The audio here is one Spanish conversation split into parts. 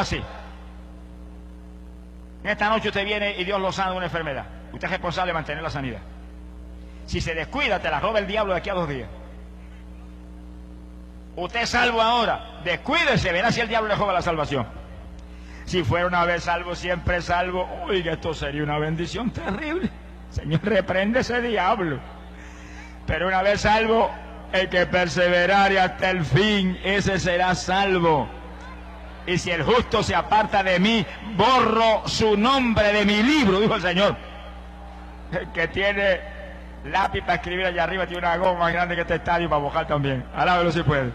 así. Esta noche usted viene y Dios lo sana de una enfermedad. Usted es responsable de mantener la sanidad. Si se descuida, te la roba el diablo de aquí a 2 días. Usted es salvo ahora, descuídese, verá si el diablo le roba la salvación. Si fuera una vez salvo, siempre salvo. Oiga, esto sería una bendición terrible. Señor, reprende ese diablo. Pero una vez salvo, el que perseverare hasta el fin, ese será salvo. Y si el justo se aparta de mí, borro su nombre de mi libro, dijo el Señor. El que tiene lápiz para escribir allá arriba tiene una goma más grande que este estadio para mojar también. Alábelo si puede.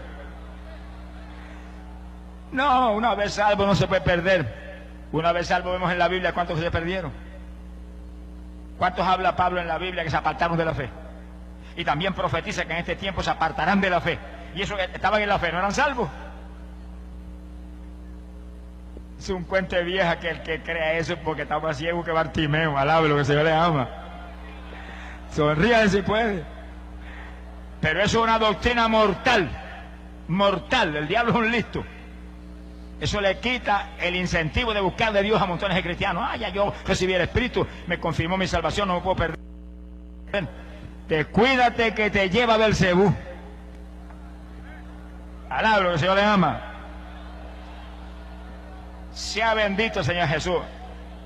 No, una vez salvo no se puede perder. Una vez salvo vemos en la Biblia cuántos se perdieron. ¿Cuántos habla Pablo en la Biblia que se apartaron de la fe? Y también profetiza que en este tiempo se apartarán de la fe. Y esos que estaban en la fe no eran salvos. Es un cuento de vieja que el que crea eso porque está más ciego que Bartimeo. Alábelo, que el Señor le ama. Sonrían si puede. Pero eso es una doctrina mortal. Mortal. El diablo es un listo. Eso le quita el incentivo de buscar de Dios a montones de cristianos. Ah, ya yo recibí el Espíritu, me confirmó mi salvación, no me puedo perder. Descuídate que te lleva Belcebú. Alablo, que el Señor le ama. Sea bendito el Señor Jesús.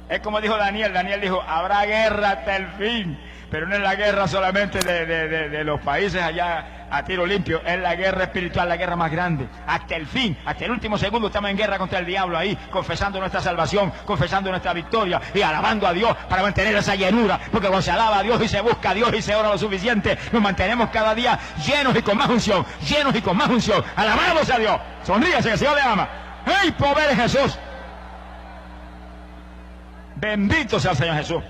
Es como dijo Daniel. Daniel dijo, habrá guerra hasta el fin. Pero no es la guerra solamente de los países allá a tiro limpio. Es la guerra espiritual, la guerra más grande. Hasta el fin, hasta el último segundo estamos en guerra contra el diablo ahí, confesando nuestra salvación, confesando nuestra victoria y alabando a Dios para mantener esa llenura. Porque cuando se alaba a Dios y se busca a Dios y se ora lo suficiente, nos mantenemos cada día llenos y con más unción, llenos y con más unción. Alabamos a Dios. Sonríase, que el Señor le ama. ¡Ey, poder de Jesús! Bendito sea el Señor Jesús.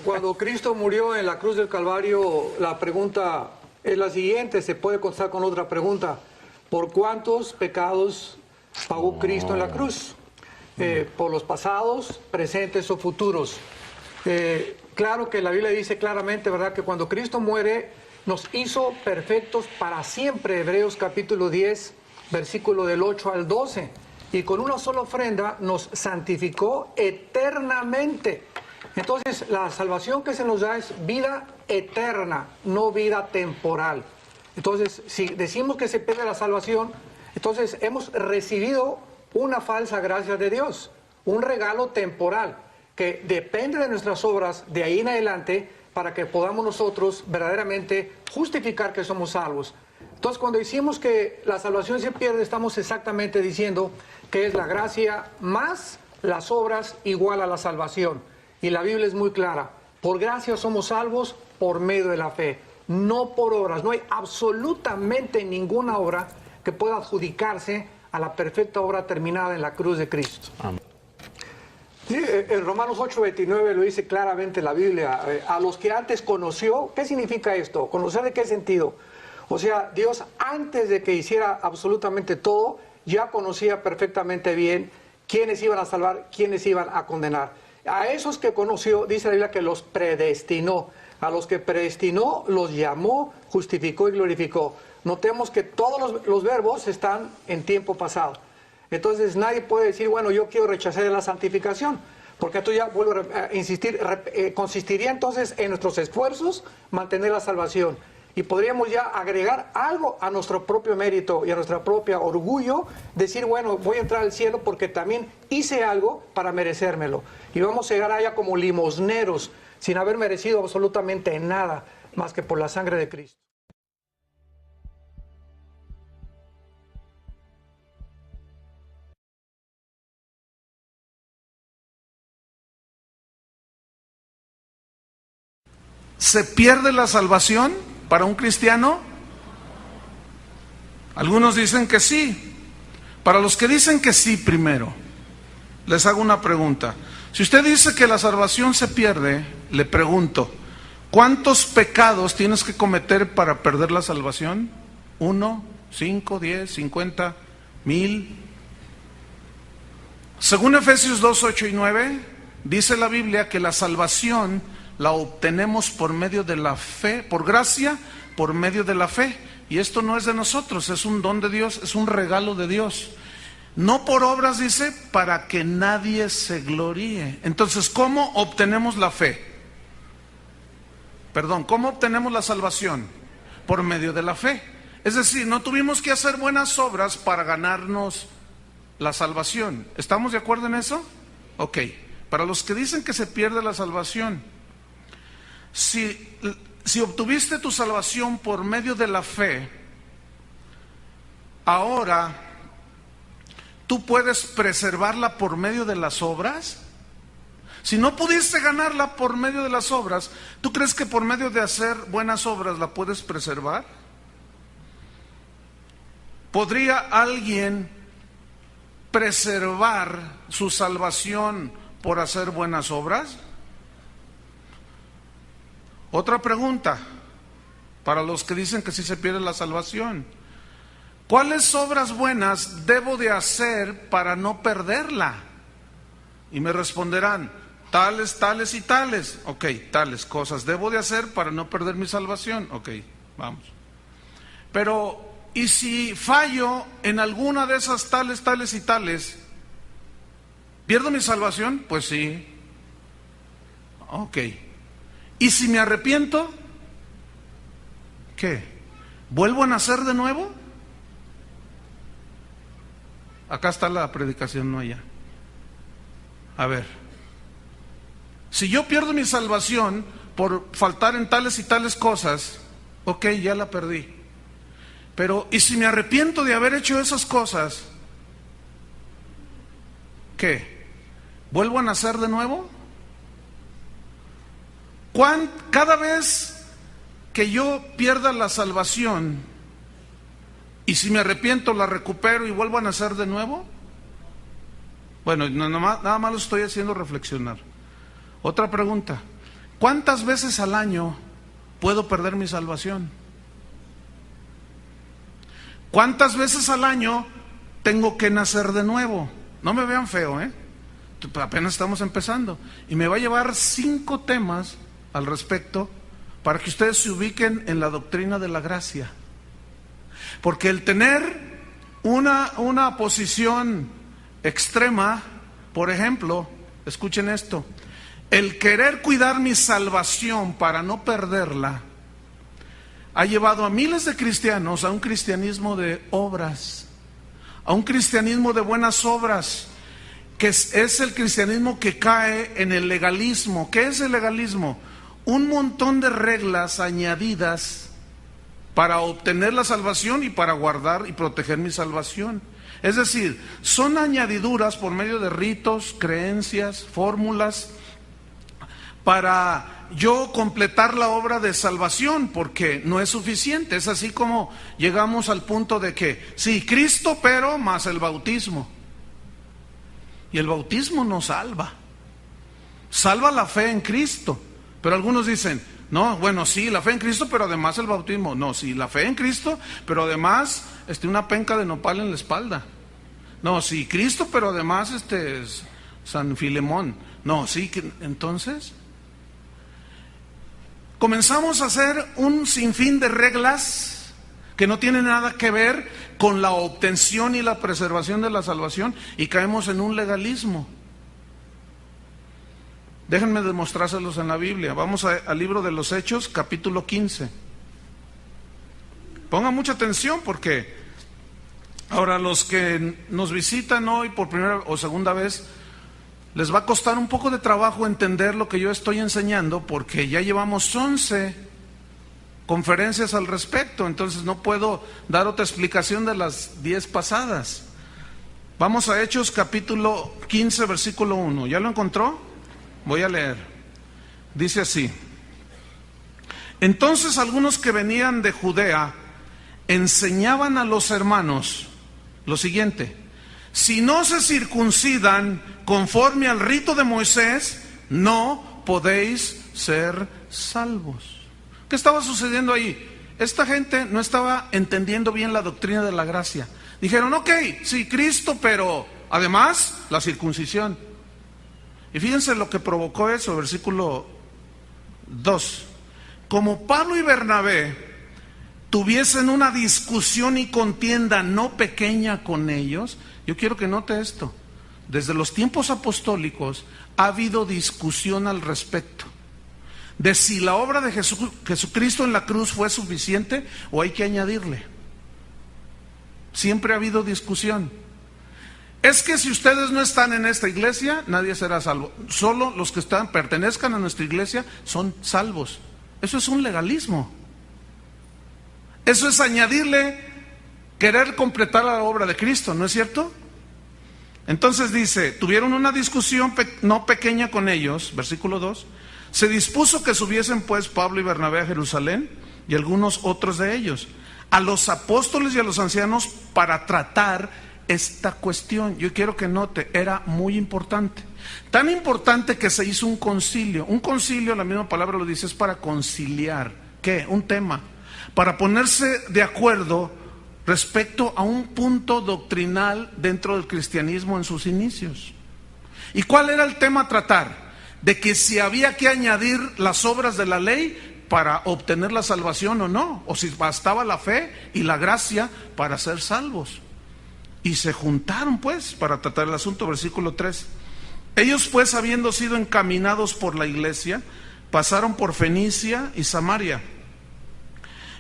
Cuando Cristo murió en la cruz del Calvario, la pregunta es la siguiente, se puede contestar con otra pregunta. ¿Por cuántos pecados pagó Cristo en la cruz? ¿Por los pasados, presentes o futuros? Claro que la Biblia dice claramente, ¿verdad?, que cuando Cristo muere, nos hizo perfectos para siempre. Hebreos capítulo 10, versículo del 8 al 12. Y con una sola ofrenda nos santificó eternamente. Entonces, la salvación que se nos da es vida eterna, no vida temporal. Entonces, si decimos que se pierde la salvación, entonces hemos recibido una falsa gracia de Dios, un regalo temporal, que depende de nuestras obras de ahí en adelante para que podamos nosotros verdaderamente justificar que somos salvos. Entonces, cuando decimos que la salvación se pierde, estamos exactamente diciendo que es la gracia más las obras igual a la salvación. Y la Biblia es muy clara. Por gracia somos salvos por medio de la fe, no por obras. No hay absolutamente ninguna obra que pueda adjudicarse a la perfecta obra terminada en la cruz de Cristo. Amén. Sí, en Romanos 8:29 lo dice claramente la Biblia. A los que antes conoció, ¿qué significa esto? ¿Conocer de qué sentido? O sea, Dios antes de que hiciera absolutamente todo, ya conocía perfectamente bien quiénes iban a salvar, quiénes iban a condenar. A esos que conoció, dice la Biblia que los predestinó. A los que predestinó, los llamó, justificó y glorificó. Notemos que todos los verbos están en tiempo pasado. Entonces nadie puede decir, bueno, yo quiero rechazar la santificación. Porque esto ya, vuelvo a insistir, consistiría entonces en nuestros esfuerzos mantener la salvación. Y podríamos ya agregar algo a nuestro propio mérito y a nuestra propia orgullo, decir, bueno, voy a entrar al cielo porque también hice algo para merecérmelo. Y vamos a llegar allá como limosneros, sin haber merecido absolutamente nada, más que por la sangre de Cristo. ¿Se pierde la salvación para un cristiano? Algunos dicen que sí. Para los que dicen que sí primero, les hago una pregunta. Si usted dice que la salvación se pierde, le pregunto, ¿cuántos pecados tienes que cometer para perder la salvación? ¿1, 5, 10, 50, 1000? Según Efesios 2, 8 y 9, dice la Biblia que la salvación la obtenemos por medio de la fe, por gracia, por medio de la fe. Y esto no es de nosotros, es un don de Dios, es un regalo de Dios. No por obras, dice, para que nadie se gloríe. Entonces, ¿cómo obtenemos la fe? Perdón, ¿cómo obtenemos la salvación? Por medio de la fe. Es decir, no tuvimos que hacer buenas obras para ganarnos la salvación. ¿Estamos de acuerdo en eso? Ok. Para los que dicen que se pierde la salvación, si obtuviste tu salvación por medio de la fe, ahora tú puedes preservarla por medio de las obras. Si no pudiste ganarla por medio de las obras, ¿tú crees que por medio de hacer buenas obras la puedes preservar? ¿Podría alguien preservar su salvación por hacer buenas obras? Otra pregunta para los que dicen que sí se pierde la salvación. ¿Cuáles obras buenas debo de hacer para no perderla? Y me responderán, tales, tales y tales. Ok, tales cosas debo de hacer para no perder mi salvación. Ok, vamos. Pero, ¿y si fallo en alguna de esas tales, tales y tales? ¿Pierdo mi salvación? Pues sí. Ok. ¿Y si me arrepiento? ¿Qué? ¿Vuelvo a nacer de nuevo? Acá está la predicación, no allá. A ver. Si yo pierdo mi salvación por faltar en tales y tales cosas, ok, ya la perdí. Pero, ¿y si me arrepiento de haber hecho esas cosas? ¿Qué? ¿Vuelvo a nacer de nuevo? Cada vez que yo pierda la salvación, y si me arrepiento la recupero y vuelvo a nacer de nuevo. Bueno, nada más lo estoy haciendo reflexionar. Otra pregunta, ¿cuántas veces al año puedo perder mi salvación? ¿Cuántas veces al año tengo que nacer de nuevo? No me vean feo, apenas estamos empezando. Y me va a llevar 5 temas al respecto para que ustedes se ubiquen en la doctrina de la gracia. Porque el tener una posición extrema, por ejemplo, escuchen esto, el querer cuidar mi salvación para no perderla, ha llevado a miles de cristianos a un cristianismo de obras, a un cristianismo de buenas obras, que es el cristianismo que cae en el legalismo. ¿Qué es el legalismo? Un montón de reglas añadidas para obtener la salvación y para guardar y proteger mi salvación. Es decir, son añadiduras por medio de ritos, creencias, fórmulas, para yo completar la obra de salvación, porque no es suficiente. Es así como llegamos al punto de que, sí, Cristo, pero más el bautismo. Y el bautismo no salva. Salva la fe en Cristo. Pero algunos dicen, no, bueno, sí, la fe en Cristo, pero además el bautismo. No, sí, la fe en Cristo, pero además una penca de nopal en la espalda. No, sí, Cristo, pero además San Filemón. No, sí, entonces comenzamos a hacer un sinfín de reglas que no tienen nada que ver con la obtención y la preservación de la salvación, y caemos en un legalismo. Déjenme demostrárselos en la Biblia. Vamos al libro de los Hechos, capítulo 15. Pongan mucha atención, porque ahora los que nos visitan hoy por primera o segunda vez, les va a costar un poco de trabajo entender lo que yo estoy enseñando, porque ya llevamos 11 conferencias al respecto, entonces no puedo dar otra explicación de las 10 pasadas. Vamos a Hechos capítulo 15, versículo 1. ¿Ya lo encontró? Voy a leer. Dice así: entonces algunos que venían de Judea enseñaban a los hermanos lo siguiente: si no se circuncidan conforme al rito de Moisés, no podéis ser salvos. ¿Qué estaba sucediendo ahí? Esta gente no estaba entendiendo bien la doctrina de la gracia. Dijeron, ok, sí, Cristo, pero además la circuncisión. Y fíjense lo que provocó eso, versículo 2. Como Pablo y Bernabé tuviesen una discusión y contienda no pequeña con ellos. Yo quiero que note esto. Desde los tiempos apostólicos ha habido discusión al respecto de si la obra de Jesucristo en la cruz fue suficiente o hay que añadirle. Siempre ha habido discusión. Es que si ustedes no están en esta iglesia, nadie será salvo. Solo los que pertenezcan a nuestra iglesia son salvos. Eso es un legalismo. Eso es añadirle, querer completar la obra de Cristo, ¿no es cierto? Entonces dice, tuvieron una discusión no pequeña con ellos, versículo 2. Se dispuso que subiesen pues Pablo y Bernabé a Jerusalén y algunos otros de ellos, a los apóstoles y a los ancianos para tratar esta cuestión. Yo quiero que note, era muy importante. Tan importante que se hizo un concilio. Un concilio, la misma palabra lo dice, es para conciliar. ¿Qué? Un tema. Para ponerse de acuerdo respecto a un punto doctrinal dentro del cristianismo en sus inicios. ¿Y cuál era el tema a tratar? De que si había que añadir las obras de la ley para obtener la salvación o no, o si bastaba la fe y la gracia para ser salvos. Y se juntaron pues para tratar el asunto, versículo 3. Ellos pues, habiendo sido encaminados por la iglesia, pasaron por Fenicia y Samaria,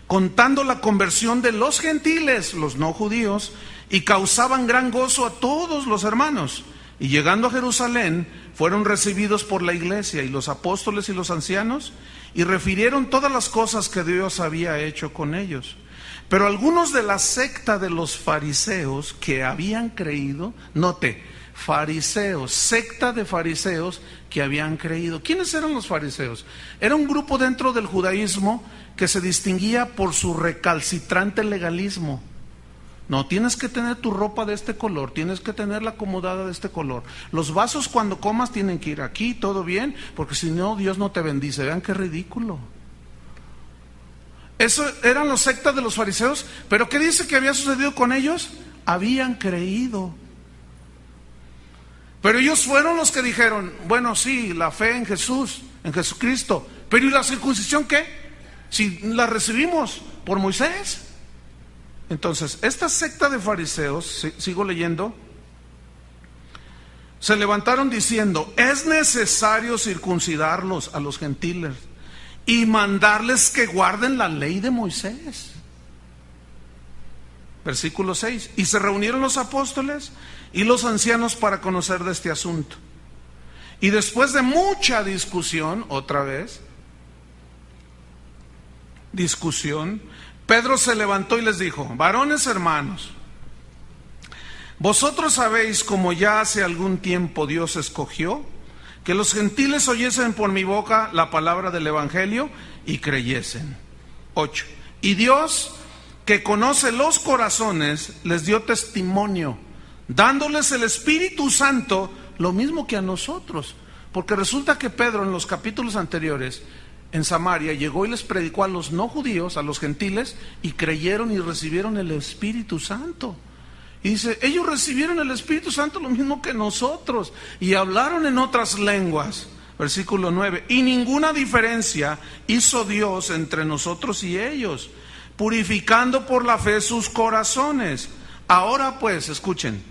contando la conversión de los gentiles, los no judíos, y causaban gran gozo a todos los hermanos. Y llegando a Jerusalén, fueron recibidos por la iglesia y los apóstoles y los ancianos, y refirieron todas las cosas que Dios había hecho con ellos. Pero algunos de la secta de los fariseos que habían creído, note, fariseos, secta de fariseos que habían creído. ¿Quiénes eran los fariseos? Era un grupo dentro del judaísmo que se distinguía por su recalcitrante legalismo. No, tienes que tener tu ropa de este color, tienes que tenerla acomodada de este color. Los vasos cuando comas tienen que ir aquí, todo bien, porque si no, Dios no te bendice. Vean qué ridículo. Eso eran los sectas de los fariseos, pero ¿qué dice que había sucedido con ellos? Habían creído. Pero ellos fueron los que dijeron, bueno, sí, la fe en Jesús, en Jesucristo, pero ¿y la circuncisión qué? Si la recibimos por Moisés. Entonces, esta secta de fariseos, sigo leyendo, se levantaron diciendo, es necesario circuncidarlos a los gentiles y mandarles que guarden la ley de Moisés. Versículo 6. Y se reunieron los apóstoles y los ancianos para conocer de este asunto. Y después de mucha discusión, otra vez, Pedro se levantó y les dijo, varones hermanos, vosotros sabéis como ya hace algún tiempo Dios escogió que los gentiles oyesen por mi boca la palabra del evangelio y creyesen. 8. Y Dios, que conoce los corazones, les dio testimonio, dándoles el Espíritu Santo, lo mismo que a nosotros. Porque resulta que Pedro en los capítulos anteriores, en Samaria, llegó y les predicó a los no judíos, a los gentiles, y creyeron y recibieron el Espíritu Santo. Y dice, ellos recibieron el Espíritu Santo lo mismo que nosotros, y hablaron en otras lenguas. Versículo 9, y ninguna diferencia hizo Dios entre nosotros y ellos, purificando por la fe sus corazones. Ahora pues, escuchen,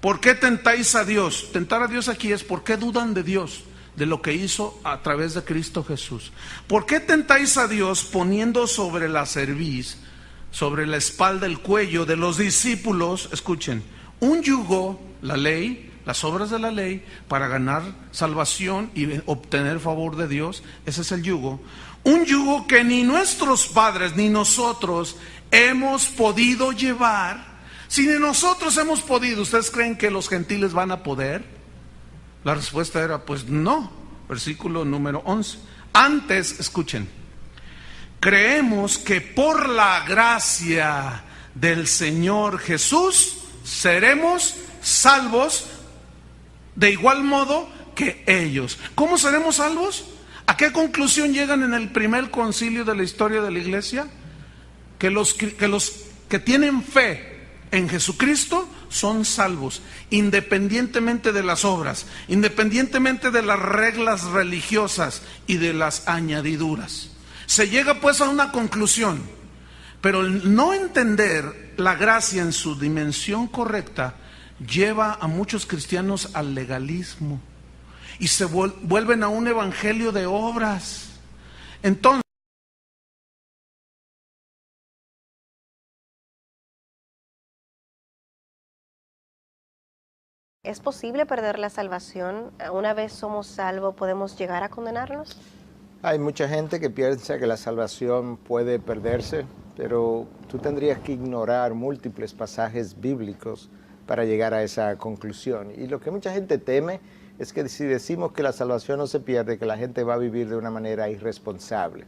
¿por qué tentáis a Dios? Tentar a Dios aquí es ¿por qué dudan de Dios? De lo que hizo a través de Cristo Jesús. ¿Por qué tentáis a Dios poniendo sobre la cerviz, sobre la espalda, el cuello de los discípulos, escuchen, un yugo, la ley, las obras de la ley, para ganar salvación y obtener favor de Dios? Ese es el yugo. Un yugo que ni nuestros padres ni nosotros hemos podido llevar. Si ni nosotros hemos podido, ¿ustedes creen que los gentiles van a poder? La respuesta era, pues no. Versículo número 11. Antes, escuchen, creemos que por la gracia del Señor Jesús seremos salvos de igual modo que ellos. ¿Cómo seremos salvos? ¿A qué conclusión llegan en el primer concilio de la historia de la iglesia? Que los que tienen fe en Jesucristo son salvos, independientemente de las obras, independientemente de las reglas religiosas y de las añadiduras. Se llega pues a una conclusión, Pero el no entender la gracia en su dimensión correcta lleva a muchos cristianos al legalismo y se vuelven a un evangelio de obras. Entonces, ¿es posible perder la salvación? Una vez somos salvos, ¿podemos llegar a condenarnos? Hay mucha gente que piensa que la salvación puede perderse, pero tú tendrías que ignorar múltiples pasajes bíblicos para llegar a esa conclusión. Y lo que mucha gente teme es que si decimos que la salvación no se pierde, que la gente va a vivir de una manera irresponsable.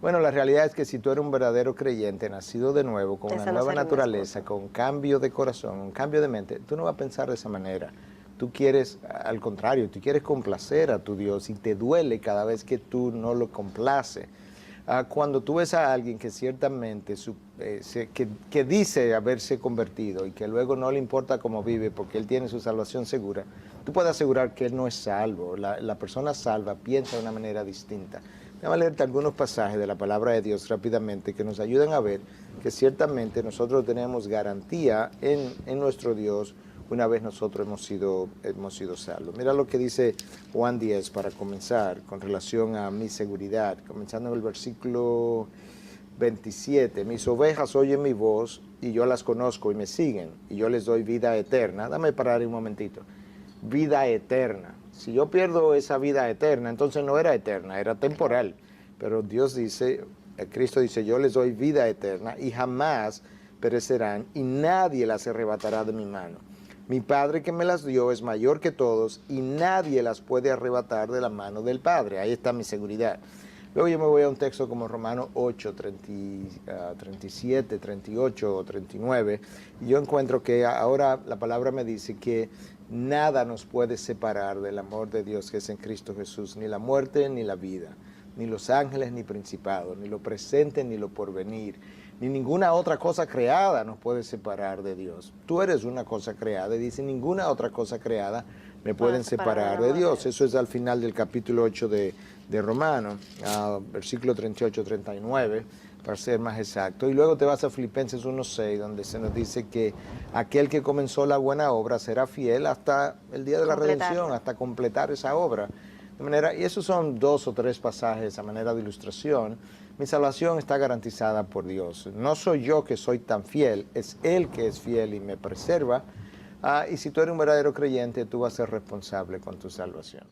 Bueno, la realidad es que si tú eres un verdadero creyente, nacido de nuevo, con una nueva naturaleza, con cambio de corazón, un cambio de mente, tú no vas a pensar de esa manera. Tú quieres, al contrario, tú quieres complacer a tu Dios y te duele cada vez que tú no lo complaces. Cuando tú ves a alguien que ciertamente que dice haberse convertido y que luego no le importa cómo vive porque él tiene su salvación segura, tú puedes asegurar que él no es salvo. La persona salva piensa de una manera distinta. Déjame leerte algunos pasajes de la palabra de Dios rápidamente que nos ayudan a ver que ciertamente nosotros tenemos garantía en nuestro Dios una vez nosotros hemos sido salvos. Mira lo que dice Juan 10 para comenzar con relación a mi seguridad, comenzando en el versículo 27. Mis ovejas oyen mi voz y yo las conozco y me siguen y yo les doy vida eterna. Dame parar un momentito. Vida eterna. Si yo pierdo esa vida eterna, entonces no era eterna, era temporal. Pero Dios dice, Cristo dice, yo les doy vida eterna y jamás perecerán y nadie las arrebatará de mi mano. Mi Padre que me las dio es mayor que todos y nadie las puede arrebatar de la mano del Padre. Ahí está mi seguridad. Luego yo me voy a un texto como Romanos 8, 37, 38 o 39. Y yo encuentro que ahora la palabra me dice que nada nos puede separar del amor de Dios que es en Cristo Jesús. Ni la muerte ni la vida, ni los ángeles ni principados, ni lo presente ni lo porvenir, ni ninguna otra cosa creada nos puede separar de Dios. Tú eres una cosa creada y dice, ninguna otra cosa creada me pueden separar de Dios. Eso es al final del capítulo 8 de Romanos, versículo 38, 39, para ser más exacto. Y luego te vas a Filipenses 1:6, donde se nos dice que aquel que comenzó la buena obra será fiel hasta el día de la redención, hasta completar esa obra. De manera, y esos son 2 o 3 pasajes a manera de ilustración. Mi salvación está garantizada por Dios. No soy yo que soy tan fiel, es Él que es fiel y me preserva. Y si tú eres un verdadero creyente, tú vas a ser responsable con tu salvación.